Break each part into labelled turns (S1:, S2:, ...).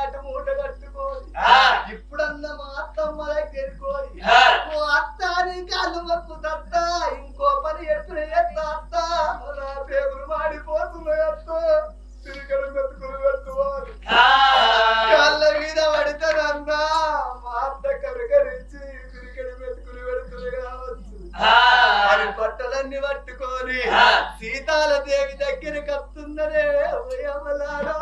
S1: ఆట మూట కట్టుకోని ఇప్పుడన్న మా అత్తమ్మ దగ్గరుకోని ఓ అత్త నీ కాళ్ళు మొక్కు తత్త ఇంకో పని ఎప్పుడు అత్త నా పేగులు మాడిపోతున్నాయి అత్త తిరిగడు మెతుకులు పెట్టుకోవాలి కాళ్ళ మీద పడతానన్నా మా అత్త కరకరించి తిరిగడు మెతుకులు పెడుతుంది కావచ్చు అని బట్టలన్నీ పట్టుకొని సీతాలదేవి దగ్గరికి వస్తున్నదే ఉయమలాడో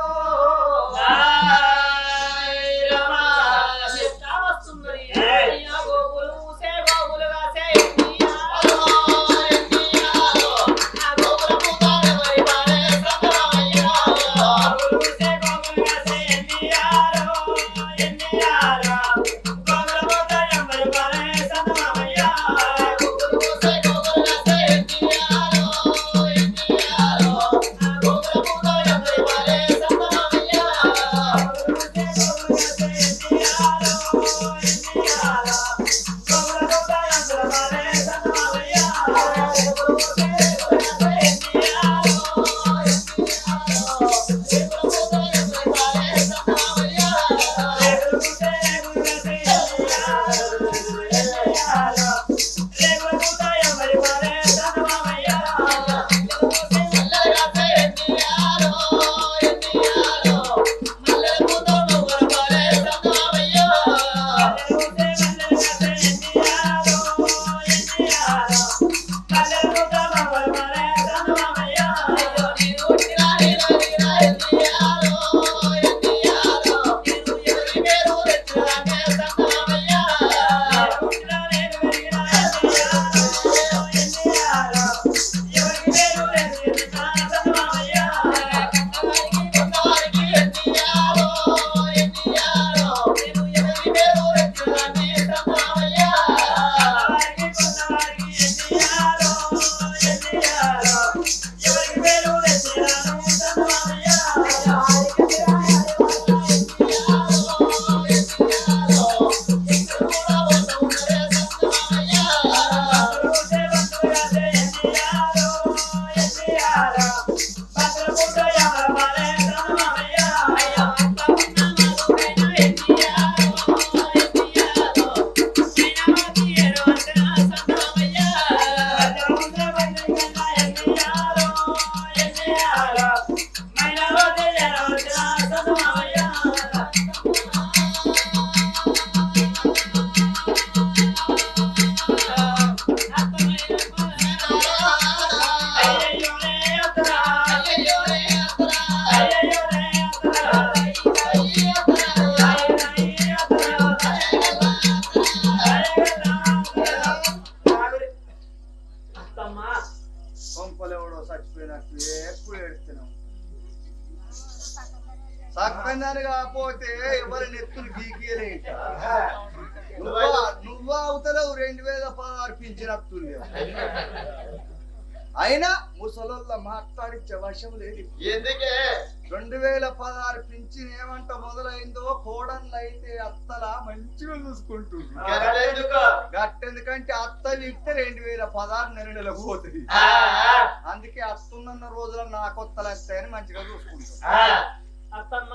S1: సక్కన్నాను కాకపోతే ఎవరి నెత్తులు గీకియలేక నువ్వు అవతలవు 2016 పింఛనత్తుంది అయినా ముసలోళ్ళ మాట్లాడించే వశం లేదు. ఎందుకే 2016 పింఛన్ ఏమంట మొదలైందో కోడన్లు అయితే అత్తలా మంచిగా చూసుకుంటుంది. గట్టెందుకంటే అత్తలు ఇస్తే 2016 నెలలకు పోతుంది. అందుకే అత్తున్న రోజుల నా కొత్తలు వస్తాయని మంచిగా చూసుకుంటుంది.
S2: అత్తమ్మ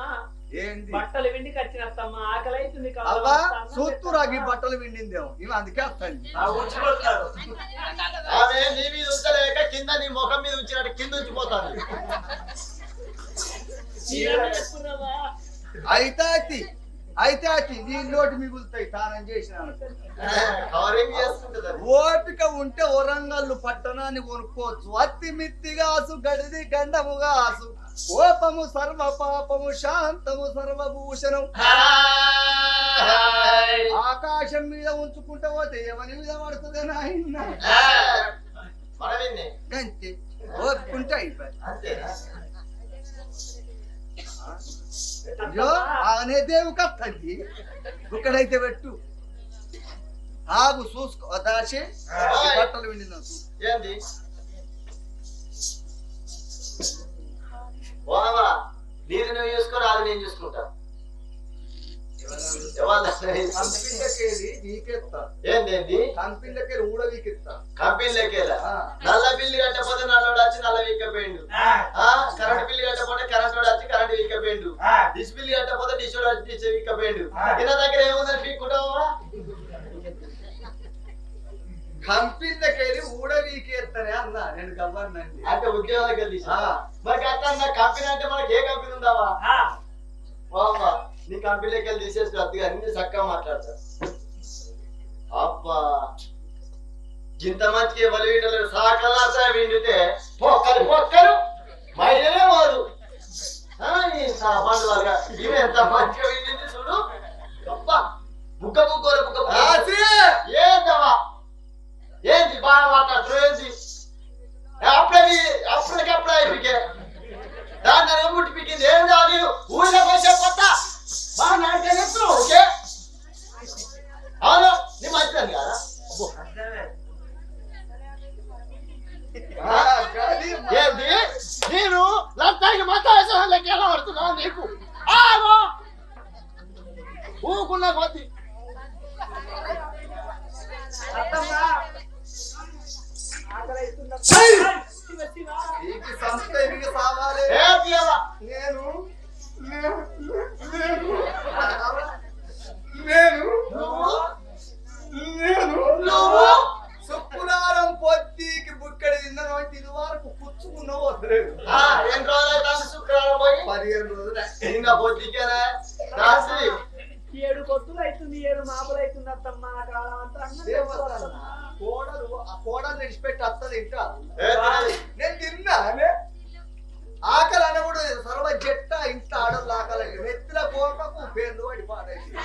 S1: ఏంది
S2: బట్టలు విండికి వచ్చిన అత్తమ్మ ఆకలి అవుతుంది
S1: అవ్వా సూత్తురాగి బట్టలు విండిందేమో ఇవి అందుకే వస్తాయి.
S3: ఆమె నీ మీద ఉంచలేక కింద నీ ముఖం మీద ఉంచినట్టు కింద ఉంచిపోతాను.
S1: అయితే నీళ్ళోటి మిగులుతాయి తానం చేసిన
S3: చేసుకుంటుంది.
S1: ఓపిక ఉంటే వరంగల్లు పట్టణాన్ని కొనుక్కోవచ్చు. అత్తి మిత్తిగాసు గడిది గండముగాసు కోపము సర్వ పాపము శాంతము సర్వభూషణం. ఆకాశం మీద ఉంచుకుంటే పోతే ఎవరి మీద పడుతుంది నాయన అంతే ఓపుకుంటే అయిపోయి. అయ్యో అనే దేవు కత్తండి ఇక్కడైతే పెట్టు ఆగు చూసుకో దాచి బట్టలు విండినా
S3: ఏంది బావా నీరు నువ్వు చూసుకో రాదు నేను చూసుకుంటా.
S1: కంపెనీలకెళ్ళి నీకెత్తా
S3: ఏంది
S1: కంపెనీలకెళ్ళి ఊడవీకెత్తా
S3: కంపెనీలకెళ్ళా నల్ల బిల్లు కట్టకపోతే నల్లోడు వచ్చి నల్ల వీక్కపోయిండు కరెంట్ బిల్లు కట్టకపోతే కరెంట్ వాడు వచ్చి కరెంట్ వీక్కపోయిండు డిష్ బిల్లు కట్టకపోతే డిష్ వాడు వచ్చి డిష్ వీక్కపోయిండు ఈయన దగ్గర ఏముందని పీక్కుంటావా
S1: కంపెనీలకెళ్ళి ఊడవీకెత్తానే అన్నా నేను గవ్వనండి
S3: అంటే ఉద్యోగాలకు వెళ్ళి మరి అట్లా కంపెనీ అంటే మనకి ఏ కంపెనీ ఉందావా వామ్మా నీ కంపెనీలోకి వెళ్ళి తీసేసి అద్దు కానీ నేను చక్కగా మాట్లాడతా అబ్బా ఇంత మంచిగా బలి వింటలేదు సాకలాసా విండితే పొక్కరు మైలనే వారు పండుగలుగా ఇవి ఎంత మంచిగా విండింది చూడు అబ్బా బుక్క ఏంటవా ఏంది బాగా మాట్లాడుతున్నారు ఏంది అప్పటికప్పుడే అయిపోయి దాన్ని ముట్టి పిక్కింది ఏం కాదు ఊరిలో పోసే కొత్త బాగా నాటిస్తున్నావు ఓకే అవును నీ మంచిదని కదా ఏంది నేను లంచానికి మాట్లాడే లెక్క ఎలా పడుతున్నావు నీకు ఊకున్నా కొద్ది
S1: శుక్రవారం పొద్దుకి బుక్కడి తిన్న ఇది వరకు పుచ్చుకున్నావు
S3: ఎన్ని రోజులు శుక్రవారం పోయి
S1: 15 రోజులు
S3: ఇంకా పొద్దుకేనా రాసి
S2: 7 పొద్దులు అవుతుంది 7 మాపులు అవుతుంది అత్తమ్మ కాలం అంతా
S1: కోడలు విడిచిపెట్టి వస్తుంది ఇంకా నేను తిన్నానే ఆకలి అనకూడ సర్వ జట్ట ఇంత ఆడలు ఆకలి నెత్తిల కోకకు పేర్లు పడి పాడైంది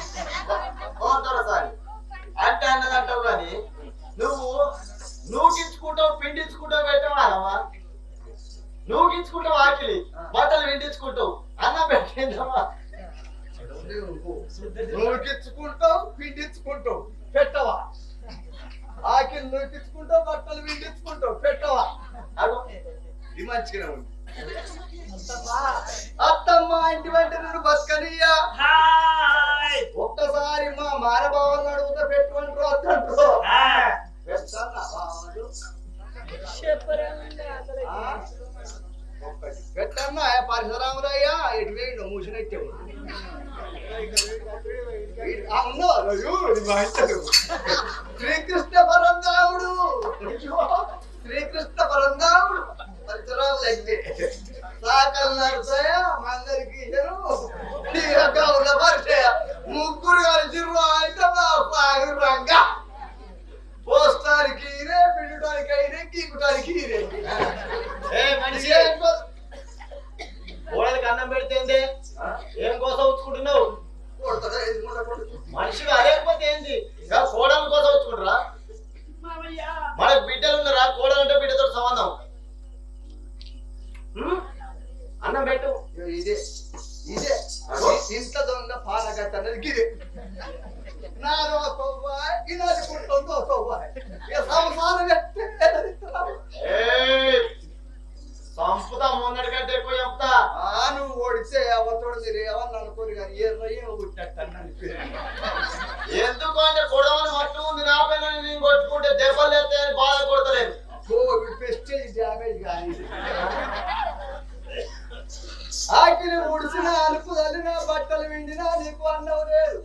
S3: అంటే అన్నదంటావు కానీ నువ్వు నూకించుకుంటావు పిండించుకుంటావు పెట్టవాలమ్మా నూకించుకుంటావు ఆకిలి బట్టలు విండించుకుంటావు అన్నం పెట్టిందమ్మా
S1: నూకించుకుంటావు పిండించుకుంటావు పెట్టవా ఆకిలి నూకించుకుంటావు బట్టలు విండించుకుంటావు పెట్టవా ఇది మంచిగానే ఉంది అత్తమ్మ ఇంటి వెంట నేను బతకనియ్యా ఒక్కసారి మా మానభావాలను అడుగుతా పెట్టుకుంటారు అత్తంటారు పెట్టన్నా పరిసరాములయ్యా ఎటు వేయండు మూసినట్టే శ్రీకృష్ణ పరందాముడు శ్రీకృష్ణ పరందాముడు పరిసరాములు అయితే సాకలు నడుస్తాయా మందరికి ముగ్గురు కలిసి రంగా పోస్తానికి ఇరే పిండటానికి అయినే గీకుటానికి ఇరే
S3: కోడలికి అన్నం పెడితే ఏం కోసం ఉంచుకుంటున్నావు మనిషి లేకపోతే ఏంది కోడల కోసం ఉంచుకుంటారా మనకు బిడ్డలు ఉన్నారా కోడలంటే బిడ్డతో సంబంధం అన్నం పెట్టు
S1: ఇదే ఇదే ఇంత దొంగ పాలగట్ట అనేది గిదే నాదో సౌబాయ్ ఇలాది పుట్టుందో సౌబాయ్ సంసారం
S3: సంపుతా మొన్నటి కంటే ఎక్కువ చెప్తా
S1: నువ్వు ఓడితే ఎవరితోడు మీరు ఎవరిని అనుకోరు కానీ ఏ రొయ్య పుట్టినట్టు
S3: ఎందుకు అంటే కొడవని మట్టు ఉంది నా పైన నేను కొట్టుకుంటే దెబ్బలు ఎత్తే బాధ కొడతలేదు
S1: పెస్టేజ్ డ్యామేజ్ కానీ ఆకిలి ఉడిసిన అలుపు తల్లిన బట్టలు విండినా నీకు అన్నవు లేదు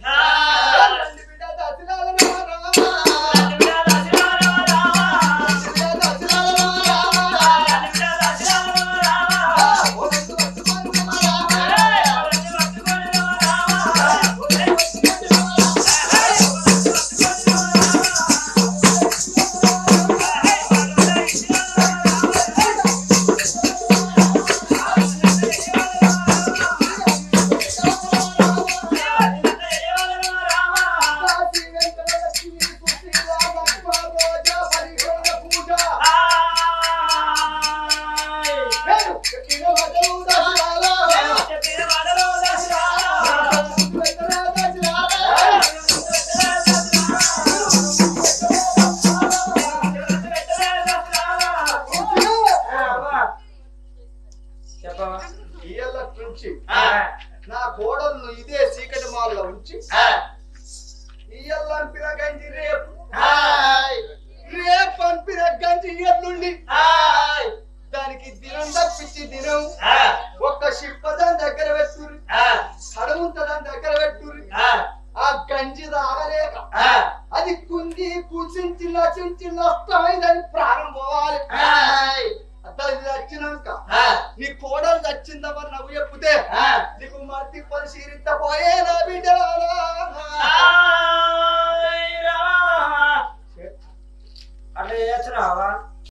S1: నా కోడలు ఇదే చీకటి మాల్లో ఉంచి చించిన నష్టమైందని ప్రాణం పోవాలి.
S3: ఏయ్!
S1: అట్లా ఇది వచ్చినాక
S3: ఆ,
S1: నీ కోడలు చచ్చిందా మరి నవ్వు చెప్తే
S3: ఆ.